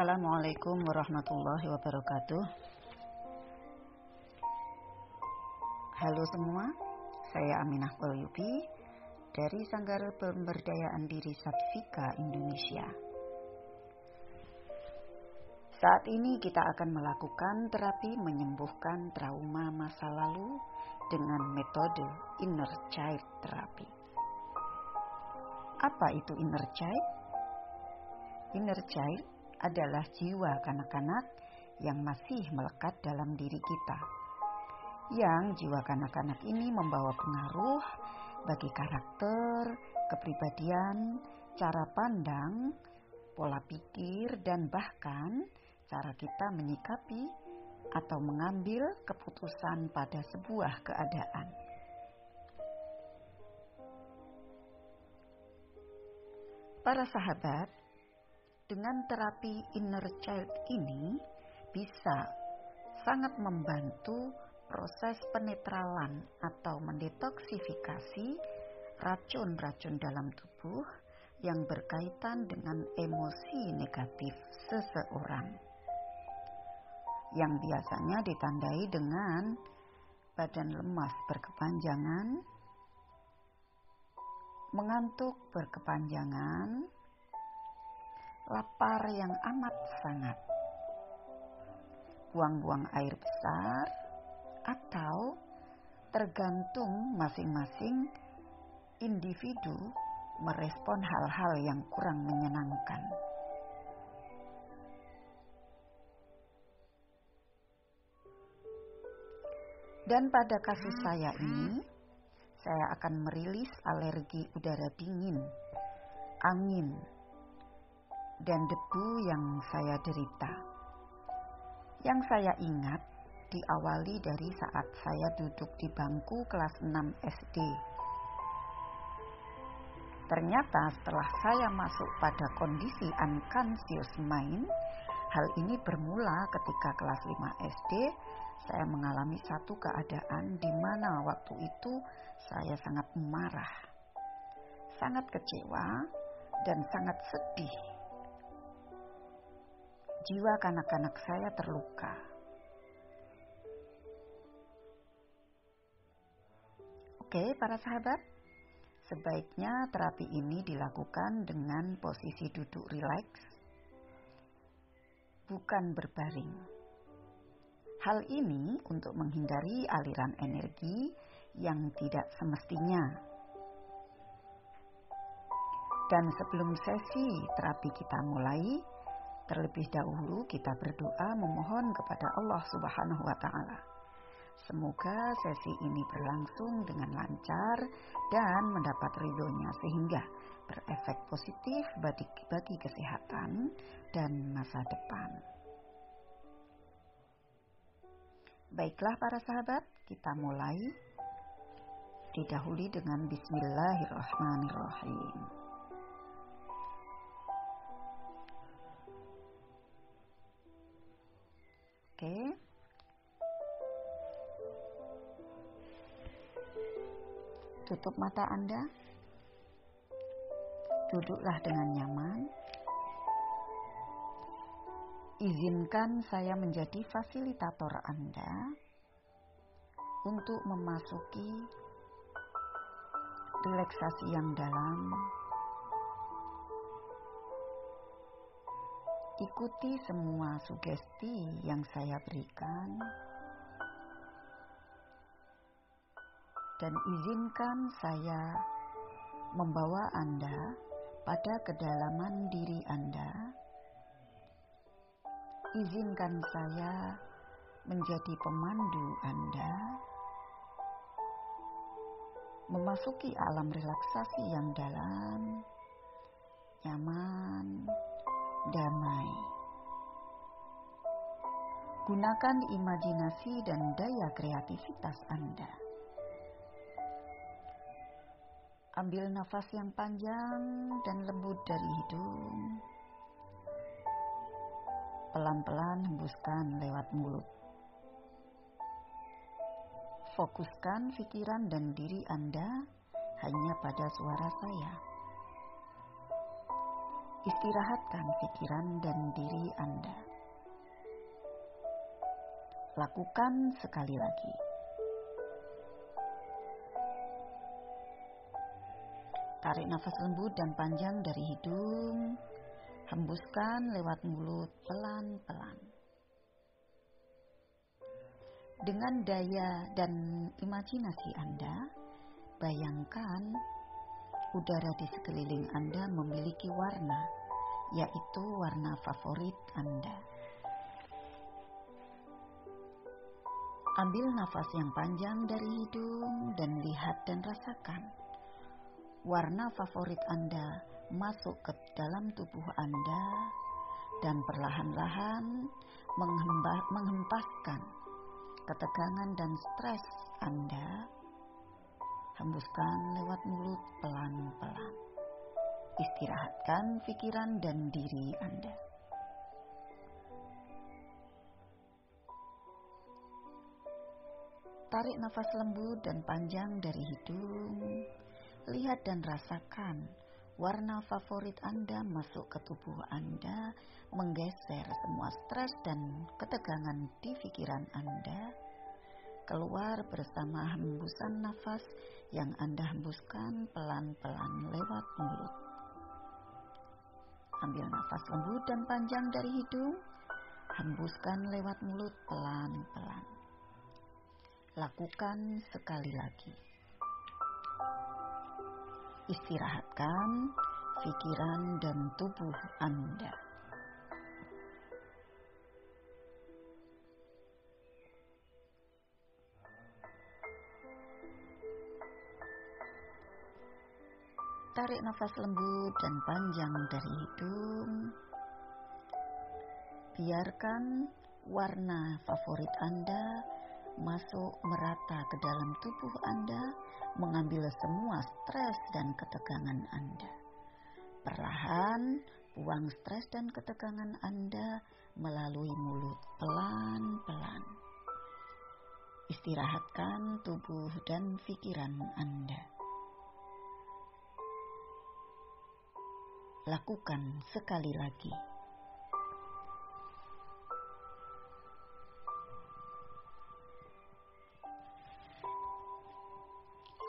Assalamualaikum warahmatullahi wabarakatuh. Halo semua, saya Aminah Wahyudi dari Sanggar Pemberdayaan Diri Sapsika Indonesia. Saat ini kita akan melakukan terapi menyembuhkan trauma masa lalu dengan metode Inner Child Therapy. Apa itu Inner Child? Inner Child adalah jiwa kanak-kanak yang masih melekat dalam diri kita. Yang jiwa kanak-kanak ini membawa pengaruh bagi karakter, kepribadian, cara pandang, pola pikir, dan bahkan cara kita menyikapi atau mengambil keputusan pada sebuah keadaan. Para sahabat, dengan terapi Inner Child ini bisa sangat membantu proses penetralan atau mendetoksifikasi racun-racun dalam tubuh yang berkaitan dengan emosi negatif seseorang, yang biasanya ditandai dengan badan lemas berkepanjangan, mengantuk berkepanjangan, lapar yang amat sangat, buang-buang air besar, atau tergantung masing-masing individu merespon hal-hal yang kurang menyenangkan. Dan pada kasus saya ini, saya akan merilis alergi udara dingin, angin, dan debu yang saya derita. Yang saya ingat diawali dari saat saya duduk di bangku kelas 6 SD. Ternyata setelah saya masuk pada kondisi unconscious mind, hal ini bermula ketika kelas 5 SD, saya mengalami satu keadaan di mana waktu itu saya sangat marah, sangat kecewa, dan sangat sedih. Jiwa kanak-kanak saya terluka. Oke, para sahabat, sebaiknya terapi ini dilakukan dengan posisi duduk rileks, bukan berbaring. Hal ini untuk menghindari aliran energi yang tidak semestinya. Dan sebelum sesi terapi kita mulai, terlebih dahulu kita berdoa memohon kepada Allah Subhanahu wa Ta'ala. Semoga sesi ini berlangsung dengan lancar dan mendapat ridhonya sehingga berefek positif bagi kesehatan dan masa depan. Baiklah para sahabat, kita mulai. Didahului dengan Bismillahirrahmanirrahim. Oke. Tutup mata Anda. Duduklah dengan nyaman. Izinkan saya menjadi fasilitator Anda untuk memasuki relaksasi yang dalam. Ikuti semua sugesti yang saya berikan dan izinkan saya membawa Anda pada kedalaman diri Anda. Izinkan saya menjadi pemandu Anda memasuki alam relaksasi yang dalam, nyaman, damai. Gunakan imajinasi dan daya kreativitas Anda. Ambil nafas yang panjang dan lembut dari hidung. Pelan-pelan hembuskan lewat mulut. Fokuskan pikiran dan diri Anda hanya pada suara saya. Istirahatkan pikiran dan diri Anda. Lakukan sekali lagi. Tarik nafas lembut dan panjang dari hidung. Hembuskan lewat mulut pelan-pelan. Dengan daya dan imajinasi Anda, bayangkan udara di sekeliling Anda memiliki warna, yaitu warna favorit Anda. Ambil nafas yang panjang dari hidung dan lihat dan rasakan. Warna favorit Anda masuk ke dalam tubuh Anda dan perlahan-lahan menghempaskan ketegangan dan stres Anda. Hembuskan lewat mulut pelan-pelan. Istirahatkan pikiran dan diri Anda. Tarik nafas lembut dan panjang dari hidung. Lihat dan rasakan warna favorit Anda masuk ke tubuh Anda, menggeser semua stres dan ketegangan di pikiran Anda, keluar bersama hembusan nafas yang Anda hembuskan pelan-pelan lewat mulut. Ambil nafas lembut dan panjang dari hidung, hembuskan lewat mulut pelan-pelan. Lakukan sekali lagi. Istirahatkan pikiran dan tubuh Anda. Tarik nafas lembut dan panjang dari hidung. Biarkan warna favorit Anda masuk merata ke dalam tubuh Anda, mengambil semua stres dan ketegangan Anda. Perlahan buang stres dan ketegangan Anda melalui mulut pelan-pelan. Istirahatkan tubuh dan pikiran Anda. Lakukan sekali lagi.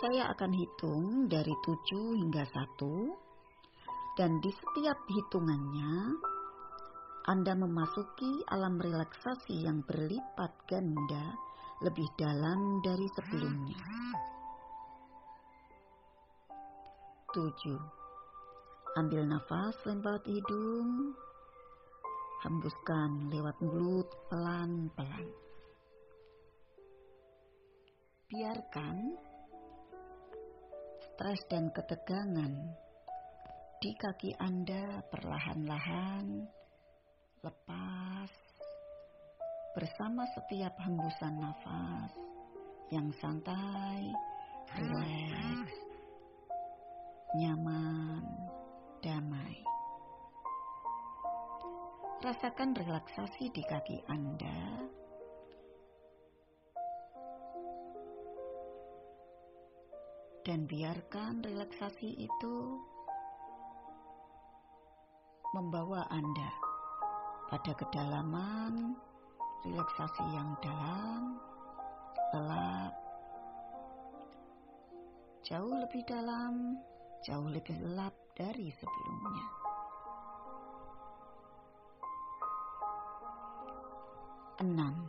Saya akan hitung dari 7 hingga 1, dan di setiap hitungannya Anda memasuki alam relaksasi yang berlipat ganda lebih dalam dari sebelumnya. 7. Ambil nafas lewat hidung, hembuskan lewat mulut pelan-pelan. Biarkan stres dan ketegangan di kaki Anda perlahan-lahan lepas bersama setiap hembusan nafas yang santai, rileks, nyaman, damai. Rasakan relaksasi di kaki Anda. Dan biarkan relaksasi itu membawa Anda pada kedalaman relaksasi yang dalam, lelap, jauh lebih dalam, jauh lebih lelap dari sebelumnya. Enam.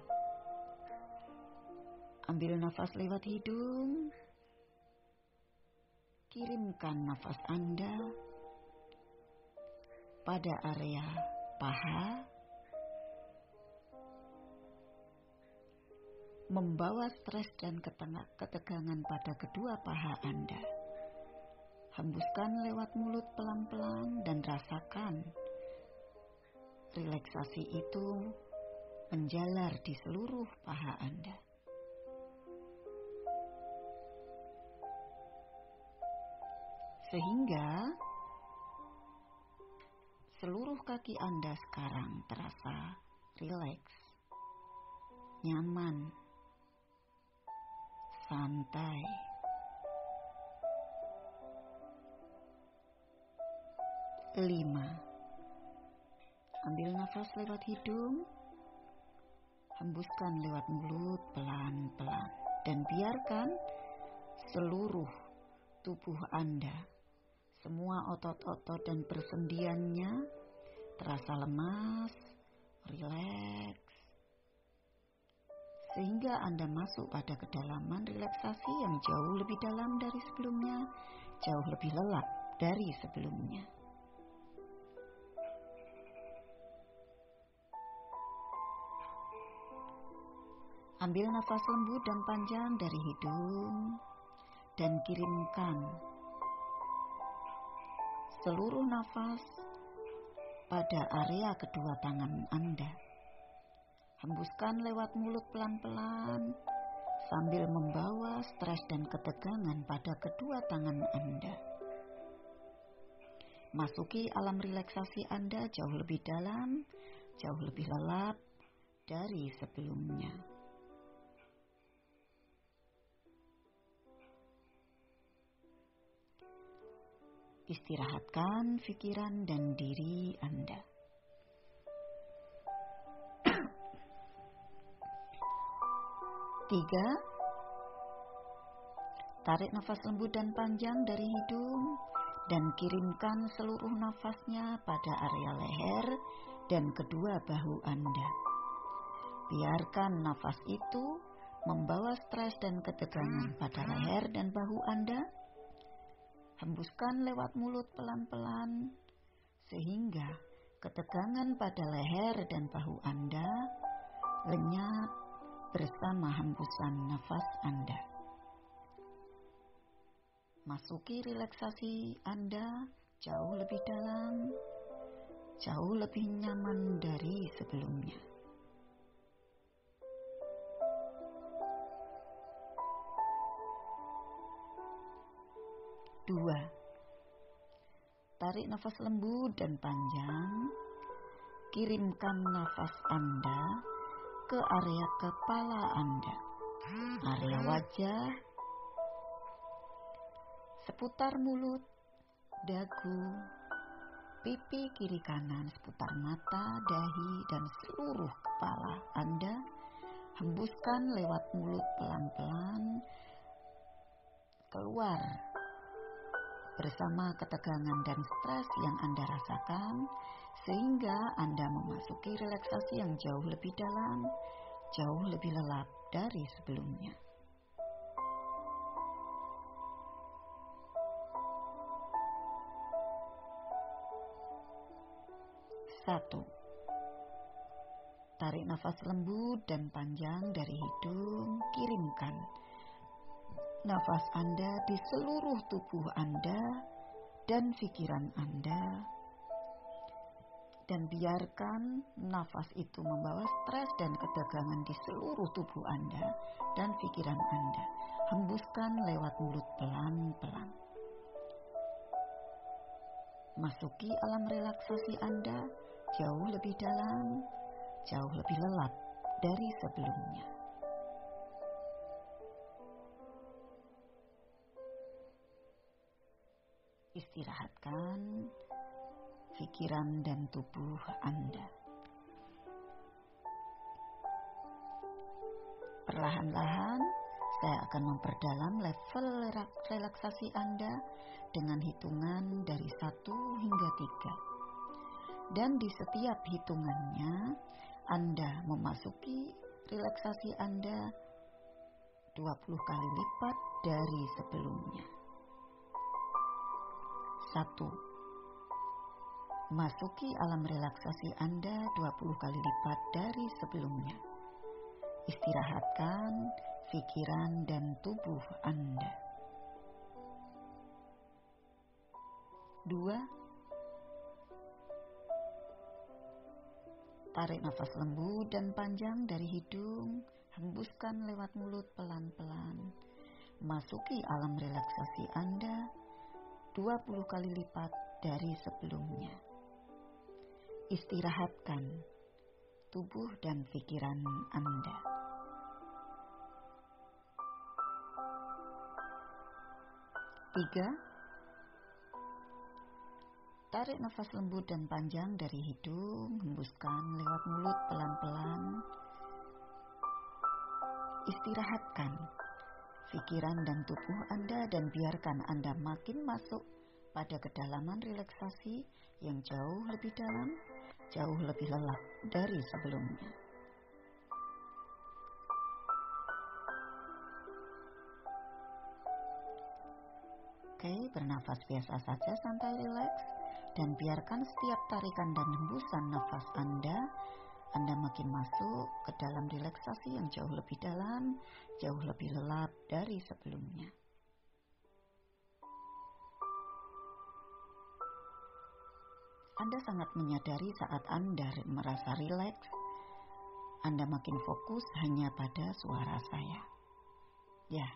Ambil nafas lewat hidung. Kirimkan nafas Anda pada area paha, membawa stres dan ketegangan pada kedua paha Anda. Hembuskan lewat mulut pelan-pelan dan rasakan relaksasi itu menjalar di seluruh paha Anda. Sehingga seluruh kaki Anda sekarang terasa rileks, nyaman, santai. 5. Ambil nafas lewat hidung, hembuskan lewat mulut pelan-pelan, dan biarkan seluruh tubuh Anda, semua otot-otot dan persendiannya terasa lemas, rileks, sehingga Anda masuk pada kedalaman relaksasi yang jauh lebih dalam dari sebelumnya, jauh lebih lelap dari sebelumnya. Ambil nafas lembut dan panjang dari hidung dan kirimkan seluruh nafas pada area kedua tangan Anda. Hembuskan lewat mulut pelan-pelan sambil membawa stres dan ketegangan pada kedua tangan Anda. Masuki alam relaksasi Anda jauh lebih dalam, jauh lebih lelap dari sebelumnya. Istirahatkan pikiran dan diri Anda. Tiga, tarik nafas lembut dan panjang dari hidung dan kirimkan seluruh nafasnya pada area leher dan kedua bahu Anda. Biarkan nafas itu membawa stres dan ketegangan pada leher dan bahu Anda. Hembuskan lewat mulut pelan-pelan sehingga ketegangan pada leher dan bahu Anda lenyap bersama hembusan nafas Anda. Masuki relaksasi Anda jauh lebih dalam, jauh lebih nyaman dari sebelumnya. Dua, tarik nafas lembut dan panjang. Kirimkan nafas Anda ke area kepala Anda, area wajah, seputar mulut, dagu, pipi kiri kanan, seputar mata, dahi, dan seluruh kepala Anda. Hembuskan lewat mulut pelan-pelan keluar bersama ketegangan dan stres yang Anda rasakan, sehingga Anda memasuki relaksasi yang jauh lebih dalam, jauh lebih lelap dari sebelumnya. Satu, tarik nafas lembut dan panjang dari hidung, kirimkan nafas Anda di seluruh tubuh Anda dan pikiran Anda, dan biarkan nafas itu membawa stres dan ketegangan di seluruh tubuh Anda dan pikiran Anda. Hembuskan lewat mulut pelan-pelan. Masuki alam relaksasi Anda jauh lebih dalam, jauh lebih lelap dari sebelumnya. Istirahatkan pikiran dan tubuh Anda. Perlahan-lahan saya akan memperdalam level relaksasi Anda dengan hitungan dari 1 hingga 3. Dan di setiap hitungannya Anda memasuki relaksasi Anda 20 kali lipat dari sebelumnya. 1. Masuki alam relaksasi Anda 20 kali lipat dari sebelumnya. Istirahatkan pikiran dan tubuh Anda. 2. Tarik nafas lembut dan panjang dari hidung, hembuskan lewat mulut pelan-pelan. Masuki alam relaksasi Anda 20 kali lipat dari sebelumnya. Istirahatkan tubuh dan pikiran Anda. 3. Tarik nafas lembut dan panjang dari hidung, hembuskan lewat mulut pelan-pelan. Istirahatkan pikiran dan tubuh Anda dan biarkan Anda makin masuk pada kedalaman relaksasi yang jauh lebih dalam, jauh lebih lelap dari sebelumnya. Oke, bernafas biasa saja, santai, rileks. Dan biarkan setiap tarikan dan hembusan nafas Anda makin masuk ke dalam relaksasi yang jauh lebih dalam, jauh lebih lelap dari sebelumnya. Anda sangat menyadari saat Anda merasa rileks, Anda makin fokus hanya pada suara saya. Ya,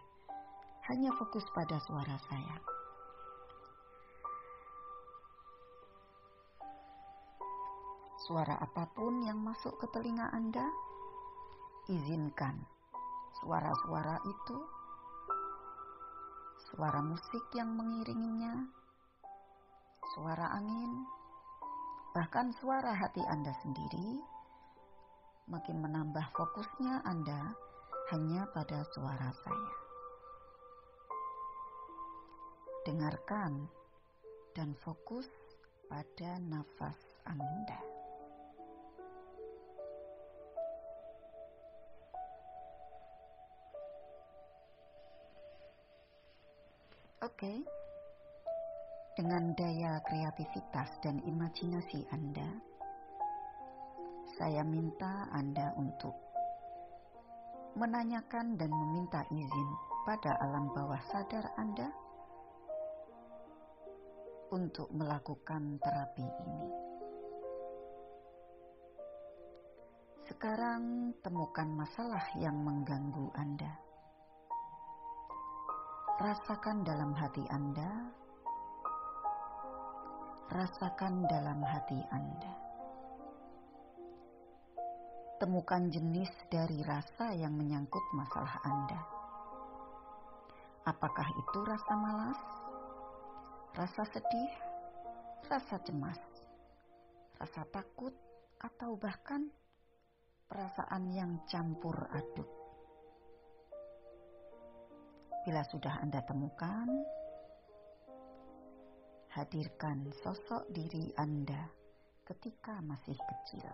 hanya fokus pada suara saya. Suara apapun yang masuk ke telinga Anda, izinkan suara-suara itu, suara musik yang mengiringinya, suara angin, bahkan suara hati Anda sendiri, makin menambah fokusnya Anda hanya pada suara saya. Dengarkan dan fokus pada nafas Anda. Oke, dengan daya kreativitas dan imajinasi Anda, saya minta Anda untuk menanyakan dan meminta izin pada alam bawah sadar Anda untuk melakukan terapi ini. Sekarang temukan masalah yang mengganggu Anda. Rasakan dalam hati Anda, rasakan dalam hati Anda. Temukan jenis dari rasa yang menyangkut masalah Anda. Apakah itu rasa malas, rasa sedih, rasa cemas, rasa takut, atau bahkan perasaan yang campur aduk? Bila sudah Anda temukan, hadirkan sosok diri Anda ketika masih kecil.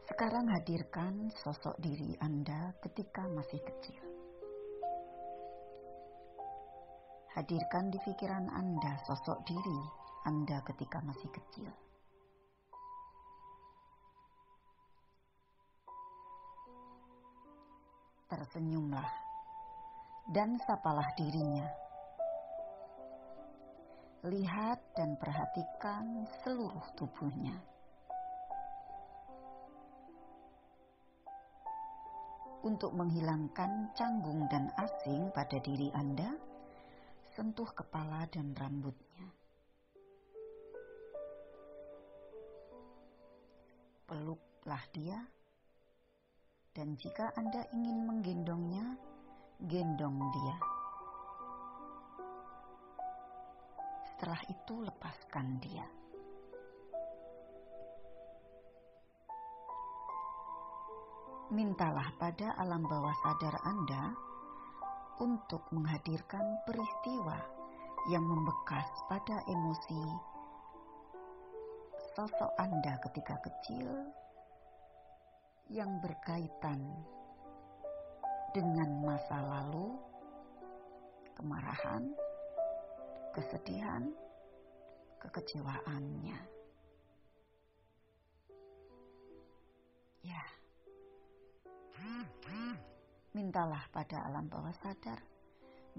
Sekarang hadirkan sosok diri Anda ketika masih kecil. Hadirkan di pikiran Anda sosok diri Anda ketika masih kecil. Tersenyumlah dan sapalah dirinya. Lihat dan perhatikan seluruh tubuhnya. Untuk menghilangkan canggung dan asing pada diri Anda, sentuh kepala dan rambutnya. Peluklah dia. Dan jika Anda ingin menggendongnya, gendong dia. Setelah itu lepaskan dia. Mintalah pada alam bawah sadar Anda untuk menghadirkan peristiwa yang membekas pada emosi sosok Anda ketika kecil yang berkaitan dengan masa lalu, kemarahan, kesedihan, kekecewaannya. Ya, mintalah pada alam bawah sadar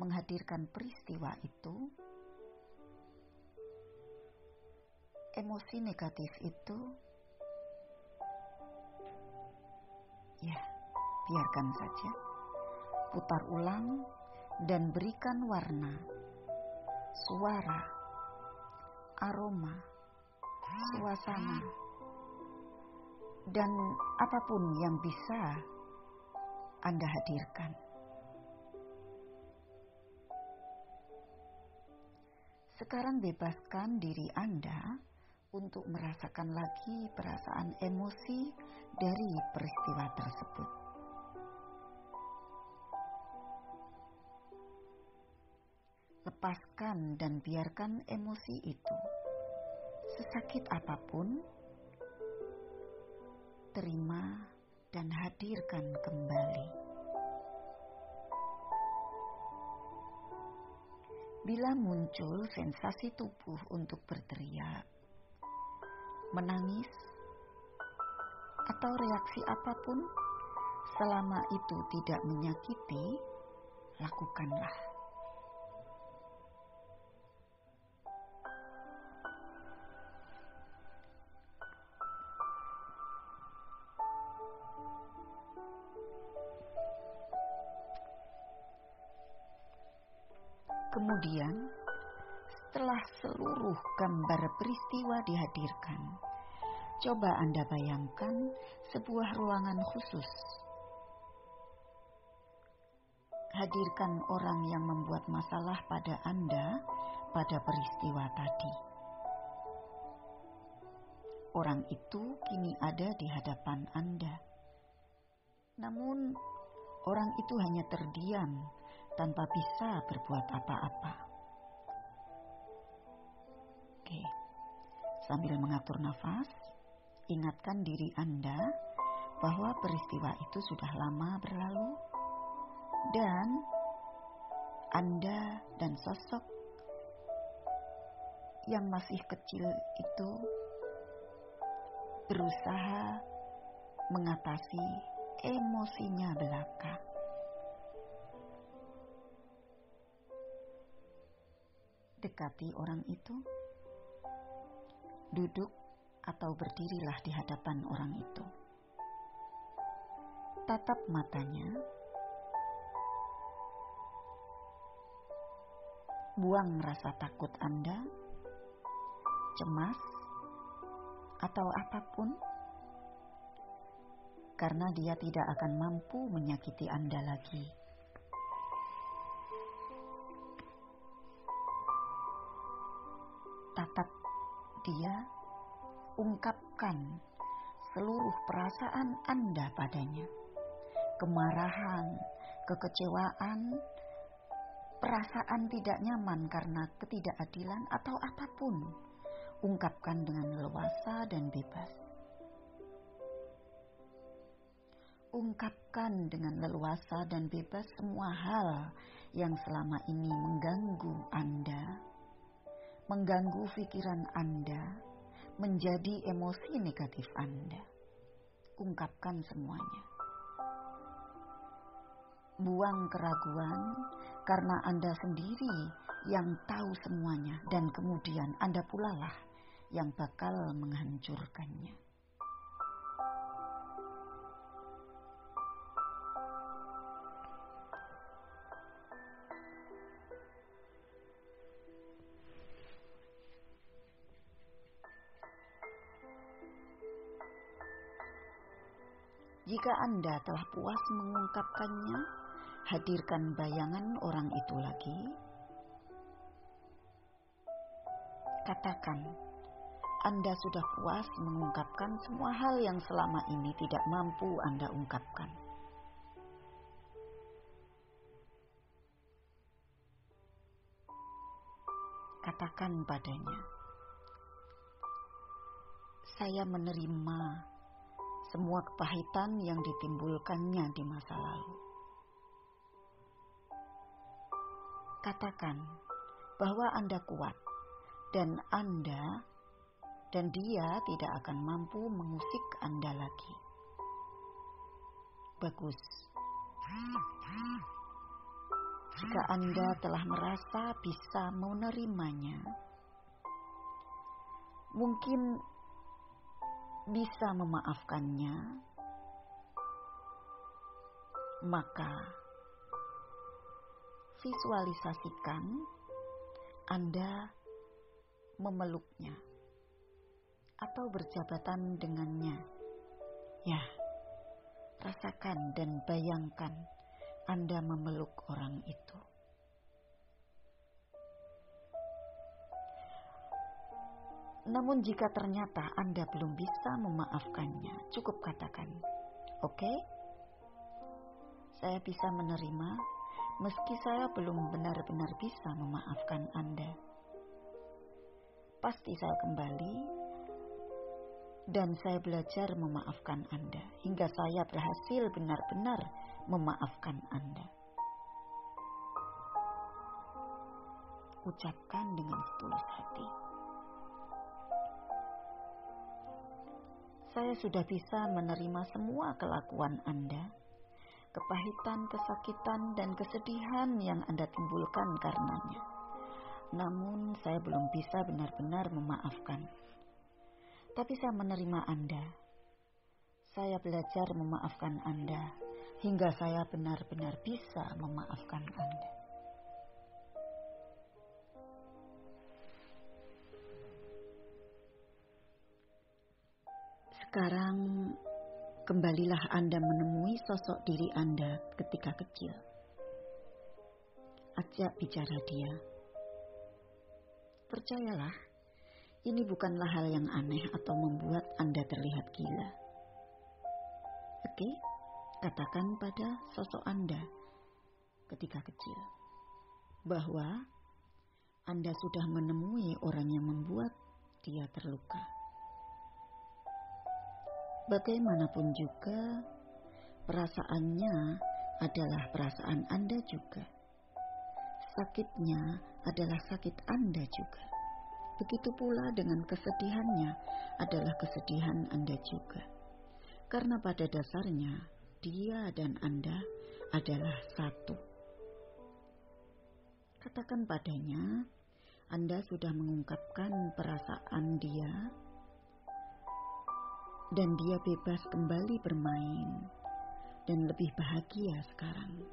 menghadirkan peristiwa itu, emosi negatif itu. Ya, biarkan saja. Putar ulang dan berikan warna, suara, aroma, suasana, dan apapun yang bisa Anda hadirkan. Sekarang bebaskan diri Anda untuk merasakan lagi perasaan emosi dari peristiwa tersebut. Lepaskan dan biarkan emosi itu, sesakit apapun, terima dan hadirkan kembali. Bila muncul sensasi tubuh untuk berteriak, menangis, atau reaksi apapun, selama itu tidak menyakiti, lakukanlah. Kemudian, setelah seluruh gambar peristiwa dihadirkan, coba Anda bayangkan sebuah ruangan khusus. Hadirkan orang yang membuat masalah pada Anda pada peristiwa tadi. Orang itu kini ada di hadapan Anda. Namun, orang itu hanya terdiam tanpa bisa berbuat apa-apa. Oke, sambil mengatur nafas, ingatkan diri Anda bahwa peristiwa itu sudah lama berlalu dan Anda dan sosok yang masih kecil itu berusaha mengatasi emosinya belaka. Dekati orang itu, duduk atau berdirilah di hadapan orang itu. Tatap matanya, buang rasa takut Anda, cemas, atau apapun, karena dia tidak akan mampu menyakiti Anda lagi. Tatap dia, ungkapkan seluruh perasaan Anda padanya. Kemarahan, kekecewaan, perasaan tidak nyaman karena ketidakadilan atau apapun. Ungkapkan dengan leluasa dan bebas. Ungkapkan dengan leluasa dan bebas semua hal yang selama ini mengganggu Anda, mengganggu pikiran Anda, menjadi emosi negatif Anda. Ungkapkan semuanya. Buang keraguan karena Anda sendiri yang tahu semuanya dan kemudian Anda pula lah yang bakal menghancurkannya. Jika Anda telah puas mengungkapkannya, hadirkan bayangan orang itu lagi. Katakan, Anda sudah puas mengungkapkan semua hal yang selama ini tidak mampu Anda ungkapkan. Katakan padanya, saya menerima semua kepahitan yang ditimbulkannya di masa lalu. Katakan bahwa Anda kuat dan Anda dan dia tidak akan mampu mengusik Anda lagi. Bagus. Jika Anda telah merasa bisa menerimanya, mungkin bisa memaafkannya, maka visualisasikan Anda memeluknya atau berjabatan dengannya. Ya, rasakan dan bayangkan Anda memeluk orang itu. Namun jika ternyata Anda belum bisa memaafkannya, cukup katakan, "Oke, saya bisa menerima meski saya belum benar-benar bisa memaafkan Anda. Pasti saya kembali dan saya belajar memaafkan Anda hingga saya berhasil benar-benar memaafkan Anda." Ucapkan dengan setulus hati. Saya sudah bisa menerima semua kelakuan Anda, kepahitan, kesakitan, dan kesedihan yang Anda timbulkan karenanya. Namun saya belum bisa benar-benar memaafkan. Tapi saya menerima Anda. Saya belajar memaafkan Anda hingga saya benar-benar bisa memaafkan Anda. Sekarang kembalilah Anda menemui sosok diri Anda ketika kecil. Ajak bicara dia. Percayalah, ini bukanlah hal yang aneh atau membuat Anda terlihat gila. Oke, katakan pada sosok Anda ketika kecil bahwa Anda sudah menemui orang yang membuat dia terluka. Bagaimanapun juga, perasaannya adalah perasaan Anda juga. Sakitnya adalah sakit Anda juga. Begitu pula dengan kesedihannya adalah kesedihan Anda juga. Karena pada dasarnya, dia dan Anda adalah satu. Katakan padanya, Anda sudah mengungkapkan perasaan dia, dan dia bebas kembali bermain dan lebih bahagia sekarang.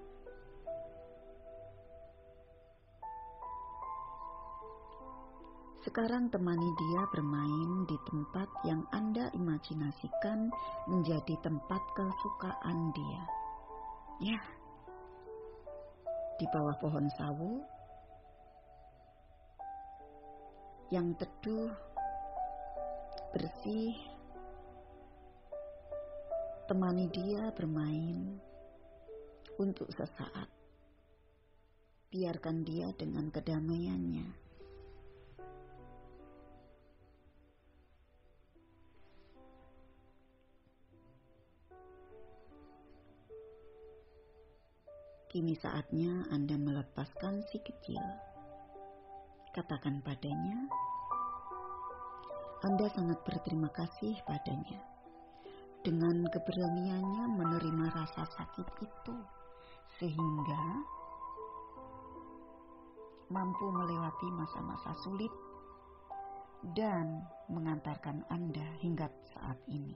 Sekarang temani dia bermain di tempat yang Anda imajinasikan menjadi tempat kesukaan dia. Ya, di bawah pohon sawo yang teduh, bersih. Temani dia bermain untuk sesaat. Biarkan dia dengan kedamaiannya. Kini saatnya Anda melepaskan si kecil. Katakan padanya, Anda sangat berterima kasih padanya. Dengan keberaniannya menerima rasa sakit itu, sehingga mampu melewati masa-masa sulit dan mengantarkan Anda hingga saat ini.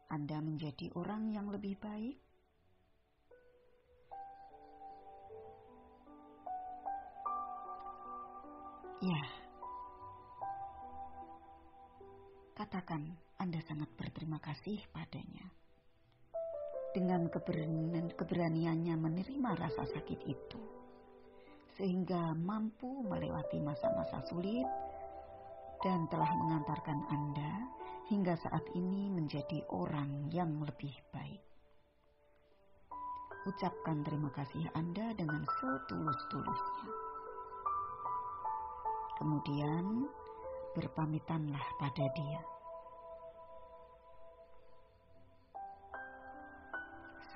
Anda menjadi orang yang lebih baik. Ya, katakan Anda sangat berterima kasih padanya. Dengan keberaniannya menerima rasa sakit itu, sehingga mampu melewati masa-masa sulit dan telah mengantarkan Anda hingga saat ini menjadi orang yang lebih baik. Ucapkan terima kasih Anda dengan setulus-tulusnya. Kemudian berpamitanlah pada dia.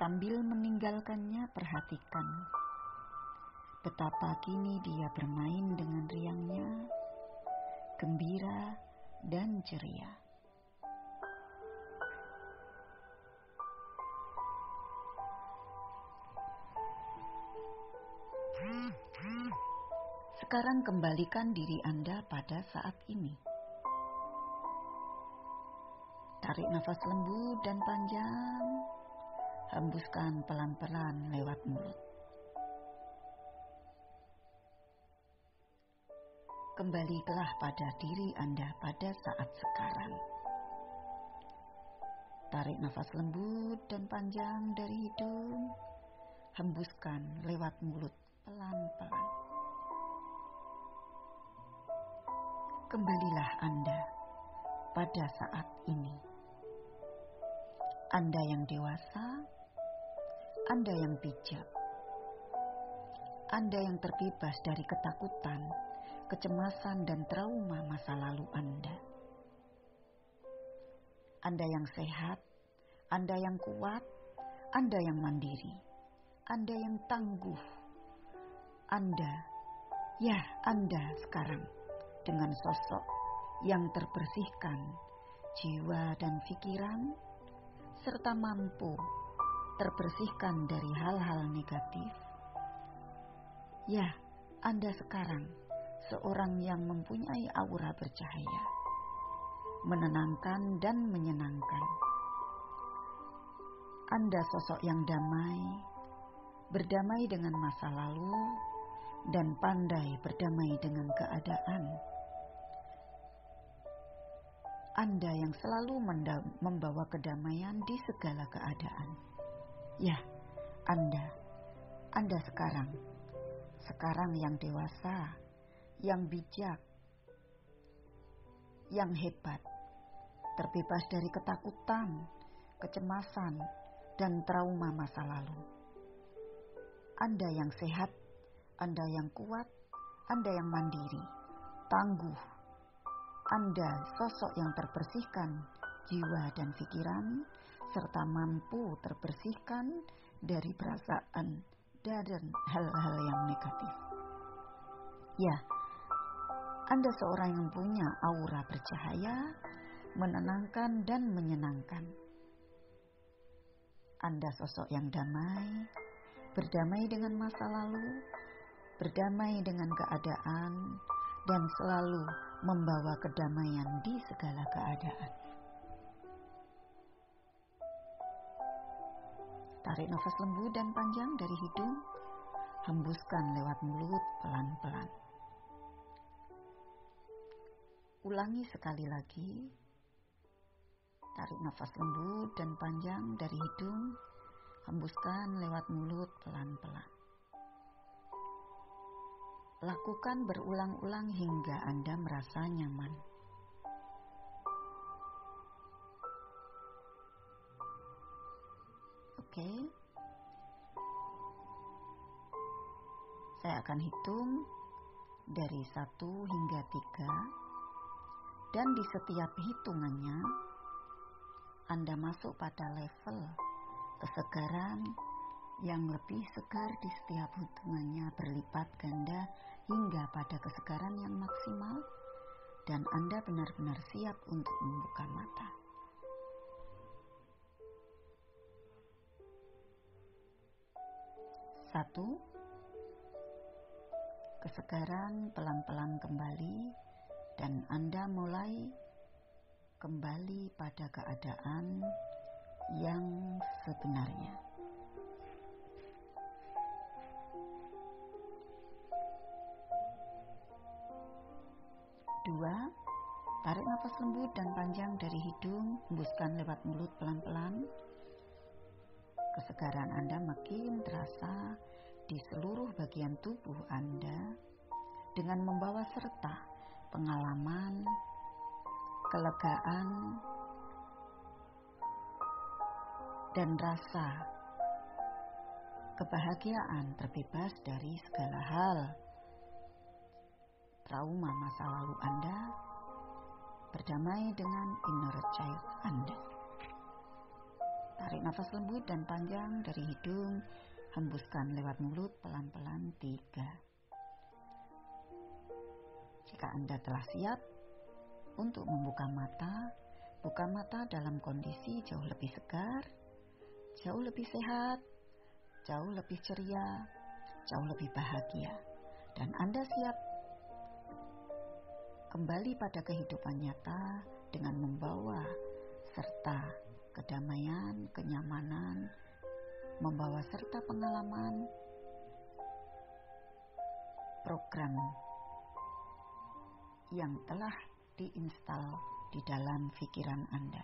Sambil meninggalkannya, perhatikan betapa kini dia bermain dengan riangnya, gembira dan ceria. Sekarang kembalikan diri Anda pada saat ini. Tarik nafas lembut dan panjang. Hembuskan pelan-pelan lewat mulut. Kembalilah pada diri Anda pada saat sekarang. Tarik Tarik nafas lembut dan panjang dari hidung. Hembuskan lewat mulut pelan-pelan. Kembalilah Anda pada saat ini. Anda yang dewasa, Anda yang bijak, Anda yang terbebas dari ketakutan, kecemasan dan trauma masa lalu Anda. Anda yang sehat, Anda yang kuat, Anda yang mandiri, Anda yang tangguh. Anda sekarang dengan sosok yang terbersihkan jiwa dan pikiran, serta mampu terbersihkan dari hal-hal negatif. Anda sekarang seorang yang mempunyai aura bercahaya, menenangkan dan menyenangkan. Anda sosok yang damai, berdamai dengan masa lalu, dan pandai berdamai dengan keadaan. Anda yang selalu membawa kedamaian di segala keadaan. Anda sekarang yang dewasa, yang bijak, yang hebat, terbebas dari ketakutan, kecemasan, dan trauma masa lalu. Anda yang sehat, Anda yang kuat, Anda yang mandiri, tangguh. Anda sosok yang terbersihkan jiwa dan pikiran, serta mampu terbersihkan dari perasaan dan hal-hal yang negatif. Anda seorang yang punya aura bercahaya, menenangkan dan menyenangkan. Anda sosok yang damai, berdamai dengan masa lalu, berdamai dengan keadaan, dan selalu membawa kedamaian di segala keadaan. Tarik nafas lembut dan panjang dari hidung, hembuskan lewat mulut pelan-pelan. Ulangi sekali lagi. Tarik nafas lembut dan panjang dari hidung, hembuskan lewat mulut pelan-pelan. Lakukan berulang-ulang hingga Anda merasa nyaman. Oke. Saya akan hitung dari 1 hingga 3. Dan di setiap hitungannya, Anda masuk pada level kesegaran yang lebih segar di setiap hitungannya berlipat ganda hingga pada kesegaran yang maksimal, dan Anda benar-benar siap untuk membuka mata. 1. Kesegaran pelan-pelan kembali, dan Anda mulai kembali pada keadaan yang sebenarnya. 2. Tarik nafas lembut dan panjang dari hidung, hembuskan lewat mulut pelan-pelan. Kesegaran Anda makin terasa di seluruh bagian tubuh Anda dengan membawa serta pengalaman, kelegaan, dan rasa kebahagiaan terbebas dari segala hal. Trauma masa lalu Anda, berdamai dengan inner child Anda. Tarik nafas lembut dan panjang dari hidung, hembuskan lewat mulut pelan-pelan 3. Jika Anda telah siap untuk membuka mata, buka mata dalam kondisi jauh lebih segar, jauh lebih sehat, jauh lebih ceria, jauh lebih bahagia, dan Anda siap kembali pada kehidupan nyata dengan membawa serta kedamaian, kenyamanan, membawa serta pengalaman, program yang telah diinstal di dalam pikiran Anda,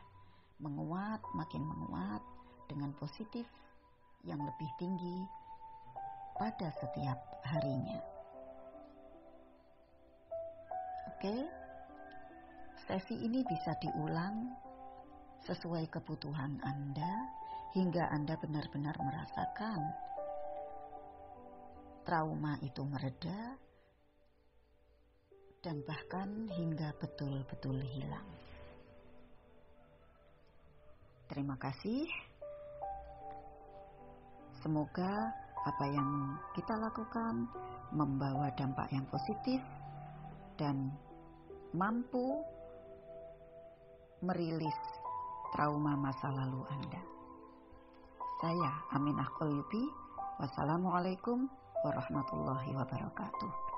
makin menguat dengan positif yang lebih tinggi pada setiap harinya. Oke, sesi ini bisa diulang sesuai kebutuhan Anda hingga Anda benar-benar merasakan trauma itu mereda dan bahkan hingga betul-betul hilang. Terima kasih. Semoga apa yang kita lakukan membawa dampak yang positif dan mampu merilis trauma masa lalu Anda. Saya Aminah Qoyubi. Wassalamualaikum warahmatullahi wabarakatuh.